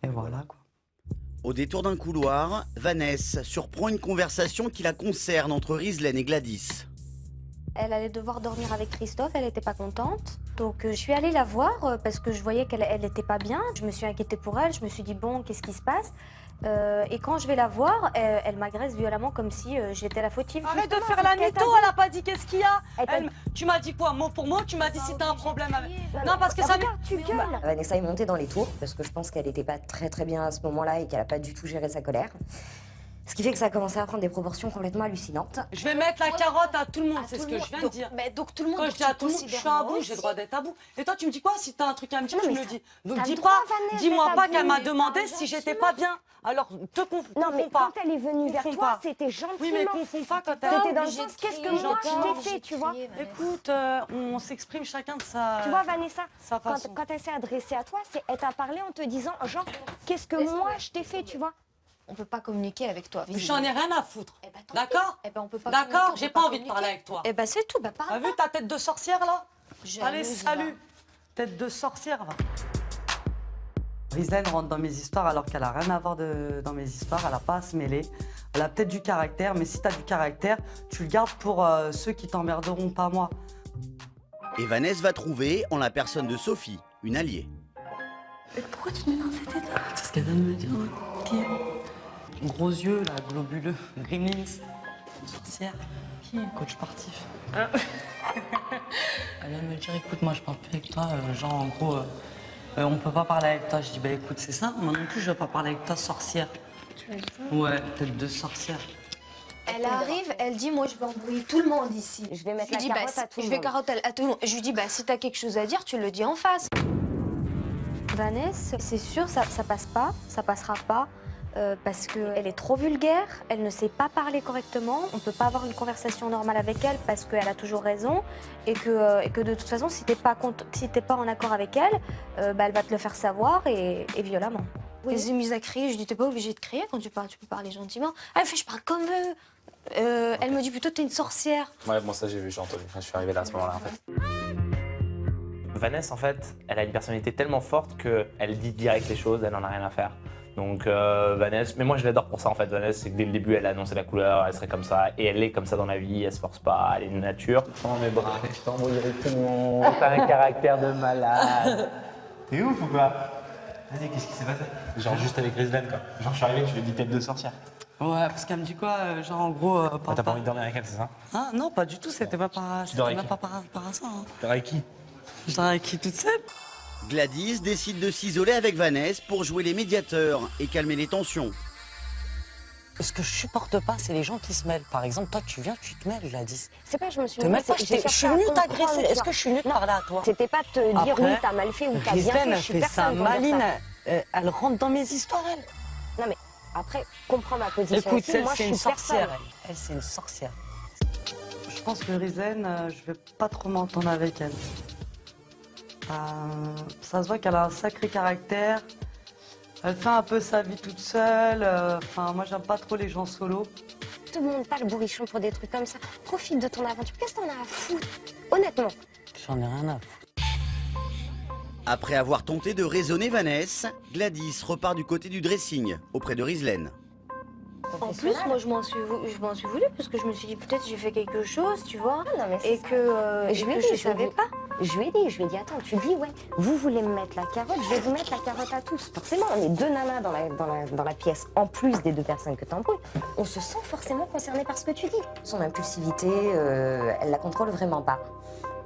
Et voilà, quoi. Au détour d'un couloir, Vanessa surprend une conversation qui la concerne entre Rizlen et Gladys. Elle allait devoir dormir avec Christophe, elle n'était pas contente. Donc je suis allée la voir parce que je voyais qu'elle n'était pas bien. Je me suis inquiétée pour elle, je me suis dit bon, qu'est-ce qui se passe? Et quand je vais la voir, elle m'agresse violemment comme si j'étais la fautive. Arrête de faire la mytho, elle a pas dit qu'est-ce qu'il y a. Tu m'as dit quoi, mot pour mot? Tu m'as dit si t'as un problème avec... Non, parce que ça... Tu gueules. Vanessa est montée dans les tours parce que je pense qu'elle n'était pas très bien à ce moment-là et qu'elle n'a pas du tout géré sa colère. Ce qui fait que ça a commencé à prendre des proportions complètement hallucinantes. Je vais mettre la carotte à tout le monde, c'est ce que je viens de dire. Mais donc tout le monde... Quand je dis à tout le monde, je suis à bout, j'ai le droit d'être à bout. Et toi, tu me dis quoi? Si t'as un truc à me dire, tu me le dis. Donc dis-moi pas qu'elle m'a demandé si j'étais pas bien. Alors, te confonds pas. Non, mais quand elle est venue vers toi, c'était gentiment. Oui, mais confonds pas quand elle... C'était dans le sens, qu'est-ce que moi je t'ai fait, tu vois? Écoute, on s'exprime chacun de sa... Tu vois, Vanessa, sa façon. quand elle s'est adressée à toi, elle t'a parlé en te disant, genre, qu'est-ce que moi je t'ai fait, tu vois? On peut pas communiquer avec toi. J'en ai rien à foutre. D'accord? Eh ben on peut pas. D'accord, j'ai pas envie de parler avec toi. Eh ben c'est tout, bah parle. T'as vu ta tête de sorcière là? Allez, salut. Tête de sorcière, va. Rizlen rentre dans mes histoires alors qu'elle a rien à voir dans mes histoires, elle a pas à se mêler. Elle a peut-être du caractère, mais si t'as du caractère, tu le gardes pour ceux qui t'emmerderont, pas moi. Et Vanessa va trouver, en la personne de Sophie, une alliée. Mais pourquoi tu te mets dans cet état? C'est ce qu'elle vient de me dire. Qui est? Gros yeux, là, globuleux, Gremlins, sorcière. Qui est? Coach sportif. Elle vient de me dire, écoute, moi je parle plus avec toi, genre en gros, on peut pas parler avec toi. Je dis, bah écoute, c'est ça, moi non plus je veux pas parler avec toi, sorcière. Tu l'as dit ça? Ouais, tête de sorcière. Elle arrive, elle dit, moi je vais embrouiller tout le monde ici. Je vais mettre la carotte à tout le monde. Je vais carotte à tout le monde. Je lui dis, bah si t'as quelque chose à dire, tu le dis en face. Vanessa, c'est sûr, ça passe pas, ça passera pas. Parce qu'elle est trop vulgaire, elle ne sait pas parler correctement, on ne peut pas avoir une conversation normale avec elle parce qu'elle a toujours raison et que de toute façon, si t'es pas en accord avec elle, bah, elle va te le faire savoir et violemment. Oui. Elle s'est mise à crier, je dis t'es pas obligée de crier quand tu parles, tu peux parler gentiment. Elle me fait je parle comme eux. Elle me dit plutôt t'es une sorcière. Ouais, bon ça j'ai entendu, je suis arrivé là à ce moment-là en fait. Vanessa en fait, elle a une personnalité tellement forte qu'elle dit direct les choses, elle n'en a rien à faire. Donc Vanessa, mais moi je l'adore pour ça en fait. Vanessa, c'est que dès le début elle a annoncé la couleur, elle serait comme ça et elle est comme ça dans la vie, elle se force pas, elle est de nature. Dans mes bras, je t'envoie directement, t'as un caractère de malade. T'es ouf ou quoi? Vas-y, qu'est-ce qui s'est passé? Genre juste avec Rizlen quoi. Genre je suis arrivé, tu lui dis tête de sorcière. Ouais, parce qu'elle me dit quoi, genre en gros... T'as pas envie de dormir avec elle, c'est ça? Ah non, pas du tout, c'était pas par ça. Hein. Tu dors avec qui? Je dors avec qui toute seule? Gladys décide de s'isoler avec Vanessa pour jouer les médiateurs et calmer les tensions. Ce que je supporte pas, c'est les gens qui se mêlent. Par exemple, toi, tu viens, tu te mêles, Gladys. C'est pas, je me suis Te mêles pas, je suis venue t'agresser. Est-ce que je suis venue te parler à toi? C'était pas te dire après, oui, t'as mal fait ou t'as bien fait, je suis fait ça personne pour dire maline. ça. Elle rentre dans mes histoires, elle. Non mais après, comprends ma position. Écoute, aussi. Moi, c'est je une suis sorcière. personne. Elle, c'est une sorcière. Je pense que Rizlen, je vais pas trop m'entendre avec elle. Ça se voit qu'elle a un sacré caractère. Elle fait un peu sa vie toute seule. Enfin, moi, j'aime pas trop les gens solos. Tout le monde parle bourrichon pour des trucs comme ça. Profite de ton aventure. Qu'est-ce que t'en as à foutre? Honnêtement. J'en ai rien à foutre. Après avoir tenté de raisonner Vanessa, Gladys repart du côté du dressing, auprès de Rizlen. En plus, moi je m'en suis voulu parce que je me suis dit peut-être j'ai fait quelque chose, tu vois, non, mais et que je savais pas. Je lui ai dit, attends, tu dis, ouais, vous voulez me mettre la carotte, je vais vous mettre la carotte à tous. Forcément, on est deux nanas dans la pièce, en plus des deux personnes que t'embrouilles. On se sent forcément concerné par ce que tu dis. Son impulsivité, elle la contrôle vraiment pas.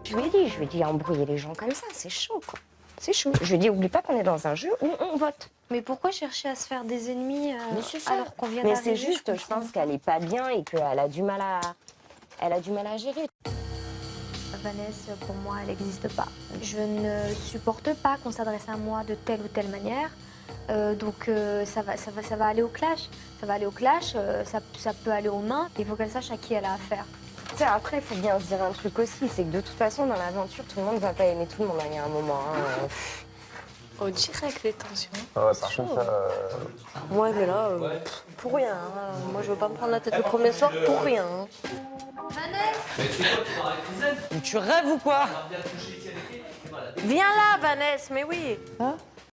Je lui ai dit, embrouiller les gens comme ça, c'est chaud, quoi. C'est chaud. Je lui ai dit, oublie pas qu'on est dans un jeu où on vote. Mais pourquoi chercher à se faire des ennemis alors qu'on vient Mais d'arriver? c'est juste, je pense qu'elle est pas bien et qu'elle a du mal à gérer. Vanessa, pour moi, elle n'existe pas. Je ne supporte pas qu'on s'adresse à moi de telle ou telle manière. Donc ça va aller au clash. Ça va aller au clash, ça peut aller aux mains. Il faut qu'elle sache à qui elle a affaire. Tu sais, après, il faut bien se dire un truc aussi, c'est que de toute façon, dans l'aventure, tout le monde va pas aimer tout le monde, il y a un moment. Hein. Oh, direct les tensions. Ouais, par contre, Ouais, mais là, pour rien. Hein. Moi, je veux pas me prendre la tête le premier soir pour rien. Hein. Tu rêves ou quoi? Viens là, Vanessa, mais oui. Hein?